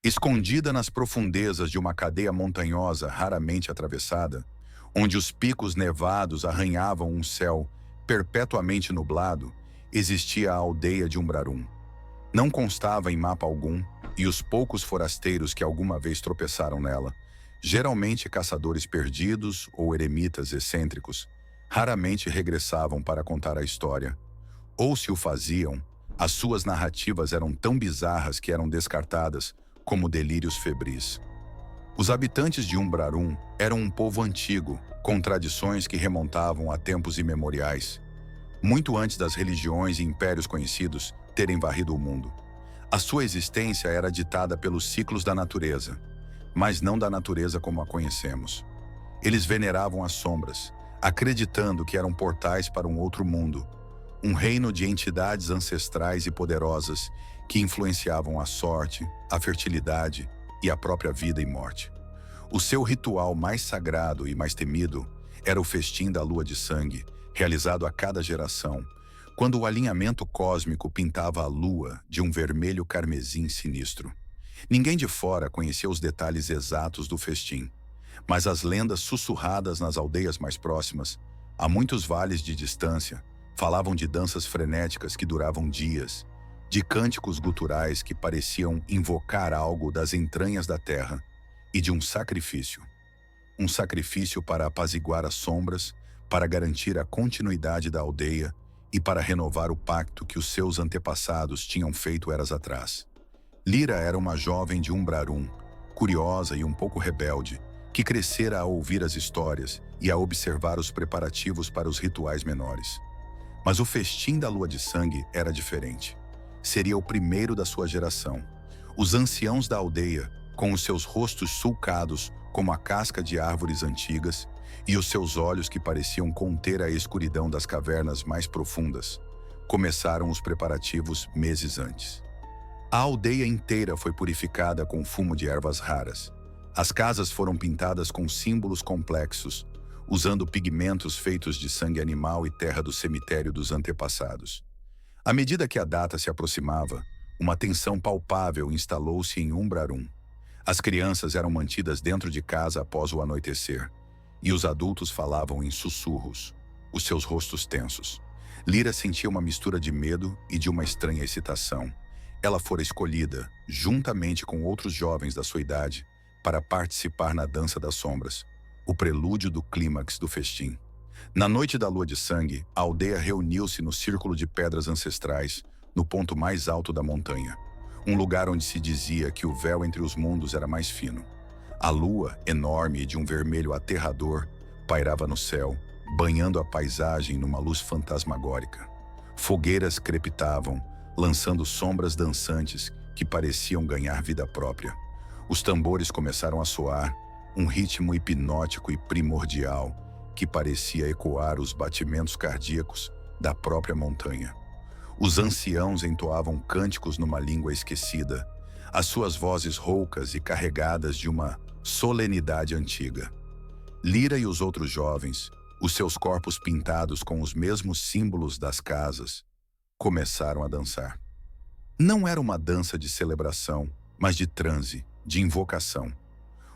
Escondida nas profundezas de uma cadeia montanhosa raramente atravessada, onde os picos nevados arranhavam um céu perpetuamente nublado, existia a aldeia de Umbrarum. Não constava em mapa algum, e os poucos forasteiros que alguma vez tropeçaram nela, geralmente caçadores perdidos ou eremitas excêntricos, raramente regressavam para contar a história. Ou se o faziam, as suas narrativas eram tão bizarras que eram descartadas como delírios febris. Os habitantes de Umbrarum eram um povo antigo, com tradições que remontavam a tempos imemoriais, muito antes das religiões e impérios conhecidos terem varrido o mundo. A sua existência era ditada pelos ciclos da natureza, mas não da natureza como a conhecemos. Eles veneravam as sombras, acreditando que eram portais para um outro mundo, um reino de entidades ancestrais e poderosas que influenciavam a sorte, a fertilidade e a própria vida e morte. O seu ritual mais sagrado e mais temido era o festim da lua de sangue, realizado a cada geração, quando o alinhamento cósmico pintava a lua de um vermelho carmesim sinistro. Ninguém de fora conhecia os detalhes exatos do festim, mas as lendas sussurradas nas aldeias mais próximas, a muitos vales de distância, falavam de danças frenéticas que duravam dias, de cânticos guturais que pareciam invocar algo das entranhas da terra e de um sacrifício. Um sacrifício para apaziguar as sombras, para garantir a continuidade da aldeia e para renovar o pacto que os seus antepassados tinham feito eras atrás. Lyra era uma jovem de Umbrarum, curiosa e um pouco rebelde, que crescera a ouvir as histórias e a observar os preparativos para os rituais menores. Mas o festim da lua de sangue era diferente. Seria o primeiro da sua geração. Os anciãos da aldeia, com os seus rostos sulcados como a casca de árvores antigas e os seus olhos que pareciam conter a escuridão das cavernas mais profundas, começaram os preparativos meses antes. A aldeia inteira foi purificada com fumo de ervas raras. As casas foram pintadas com símbolos complexos, usando pigmentos feitos de sangue animal e terra do cemitério dos antepassados. À medida que a data se aproximava, uma tensão palpável instalou-se em Umbrarum. As crianças eram mantidas dentro de casa após o anoitecer, e os adultos falavam em sussurros, os seus rostos tensos. Lyra sentia uma mistura de medo e de uma estranha excitação. Ela fora escolhida, juntamente com outros jovens da sua idade, para participar na Dança das Sombras, o prelúdio do clímax do festim. Na noite da lua de sangue, a aldeia reuniu-se no círculo de pedras ancestrais, no ponto mais alto da montanha, um lugar onde se dizia que o véu entre os mundos era mais fino. A lua, enorme e de um vermelho aterrador, pairava no céu, banhando a paisagem numa luz fantasmagórica. Fogueiras crepitavam, lançando sombras dançantes que pareciam ganhar vida própria. Os tambores começaram a soar, um ritmo hipnótico e primordial que parecia ecoar os batimentos cardíacos da própria montanha. Os anciãos entoavam cânticos numa língua esquecida, as suas vozes roucas e carregadas de uma solenidade antiga. Lyra e os outros jovens, os seus corpos pintados com os mesmos símbolos das casas, começaram a dançar. Não era uma dança de celebração, mas de transe, de invocação.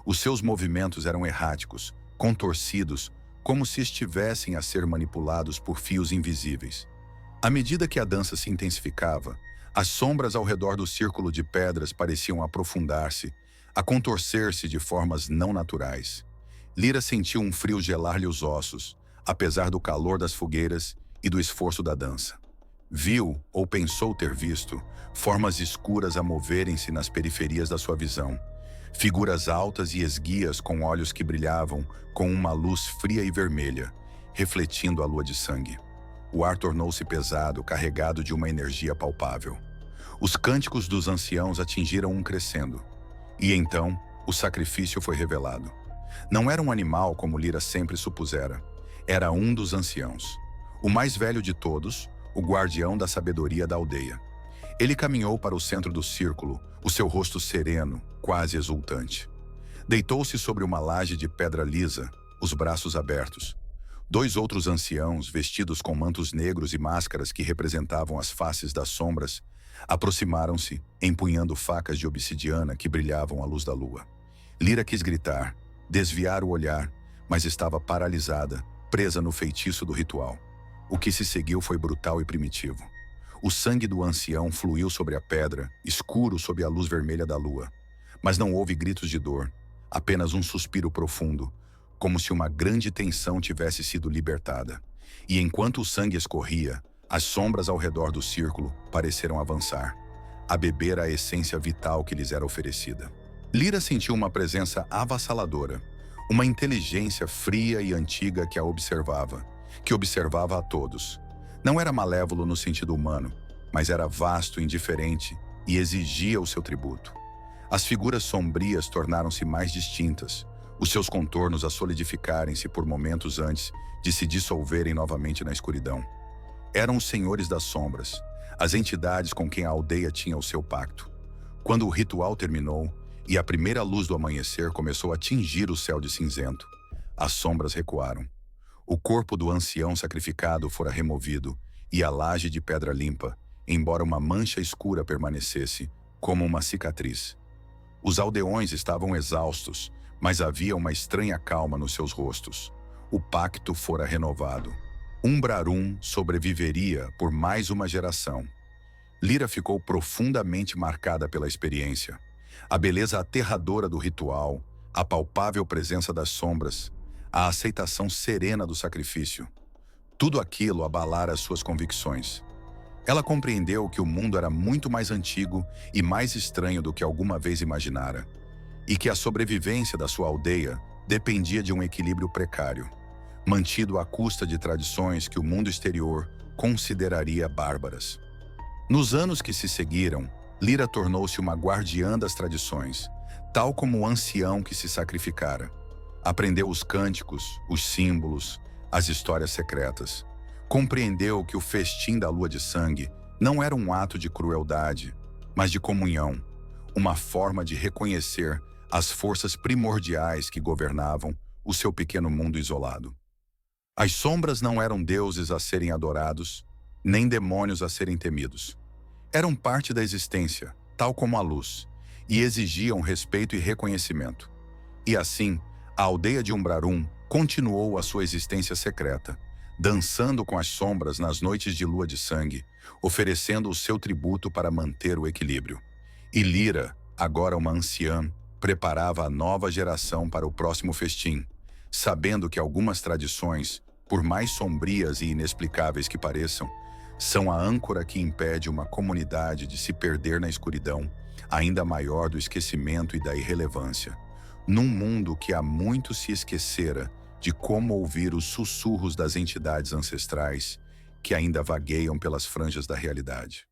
Os seus movimentos eram erráticos, contorcidos, como se estivessem a ser manipulados por fios invisíveis. À medida que a dança se intensificava, as sombras ao redor do círculo de pedras pareciam aprofundar-se, a contorcer-se de formas não naturais. Lyra sentiu um frio gelar-lhe os ossos, apesar do calor das fogueiras e do esforço da dança. Viu, ou pensou ter visto, formas escuras a moverem-se nas periferias da sua visão. Figuras altas e esguias com olhos que brilhavam com uma luz fria e vermelha, refletindo a lua de sangue. O ar tornou-se pesado, carregado de uma energia palpável. Os cânticos dos anciãos atingiram um crescendo. E então, o sacrifício foi revelado. Não era um animal como Lyra sempre supusera. Era um dos anciãos. O mais velho de todos, o guardião da sabedoria da aldeia. Ele caminhou para o centro do círculo, o seu rosto sereno, quase exultante. Deitou-se sobre uma laje de pedra lisa, os braços abertos. Dois outros anciãos, vestidos com mantos negros e máscaras que representavam as faces das sombras, Aproximaram-se, empunhando facas de obsidiana que brilhavam à luz da lua. Lyra quis gritar, desviar o olhar, mas estava paralisada, presa no feitiço do ritual. O que se seguiu foi brutal e primitivo. O sangue do ancião fluiu sobre a pedra, escuro sob a luz vermelha da lua. Mas não houve gritos de dor, apenas um suspiro profundo, como se uma grande tensão tivesse sido libertada. E enquanto o sangue escorria, as sombras ao redor do círculo pareceram avançar, a beber a essência vital que lhes era oferecida. Lyra sentiu uma presença avassaladora, uma inteligência fria e antiga que a observava, que observava a todos. Não era malévolo no sentido humano, mas era vasto e indiferente e exigia o seu tributo. As figuras sombrias tornaram-se mais distintas, os seus contornos a solidificarem-se por momentos antes de se dissolverem novamente na escuridão. Eram os senhores das sombras, as entidades com quem a aldeia tinha o seu pacto. Quando o ritual terminou e a primeira luz do amanhecer começou a tingir o céu de cinzento, as sombras recuaram. O corpo do ancião sacrificado fora removido e a laje de pedra limpa, embora uma mancha escura permanecesse, como uma cicatriz. Os aldeões estavam exaustos, mas havia uma estranha calma nos seus rostos. O pacto fora renovado. Umbrarum sobreviveria por mais uma geração. Lyra ficou profundamente marcada pela experiência. A beleza aterradora do ritual, a palpável presença das sombras, a aceitação serena do sacrifício. Tudo aquilo abalara as suas convicções. Ela compreendeu que o mundo era muito mais antigo e mais estranho do que alguma vez imaginara, e que a sobrevivência da sua aldeia dependia de um equilíbrio precário, mantido à custa de tradições que o mundo exterior consideraria bárbaras. Nos anos que se seguiram, Lyra tornou-se uma guardiã das tradições, tal como o ancião que se sacrificara. Aprendeu os cânticos, os símbolos, as histórias secretas. Compreendeu que o festim da lua de sangue não era um ato de crueldade, mas de comunhão, uma forma de reconhecer as forças primordiais que governavam o seu pequeno mundo isolado. As sombras não eram deuses a serem adorados, nem demônios a serem temidos. Eram parte da existência, tal como a luz, e exigiam respeito e reconhecimento. E assim, a aldeia de Umbrarum continuou a sua existência secreta, dançando com as sombras nas noites de lua de sangue, oferecendo o seu tributo para manter o equilíbrio. E Lyra, agora uma anciã, preparava a nova geração para o próximo festim, sabendo que algumas tradições, por mais sombrias e inexplicáveis que pareçam, são a âncora que impede uma comunidade de se perder na escuridão, ainda maior do esquecimento e da irrelevância, num mundo que há muito se esquecera de como ouvir os sussurros das entidades ancestrais que ainda vagueiam pelas franjas da realidade.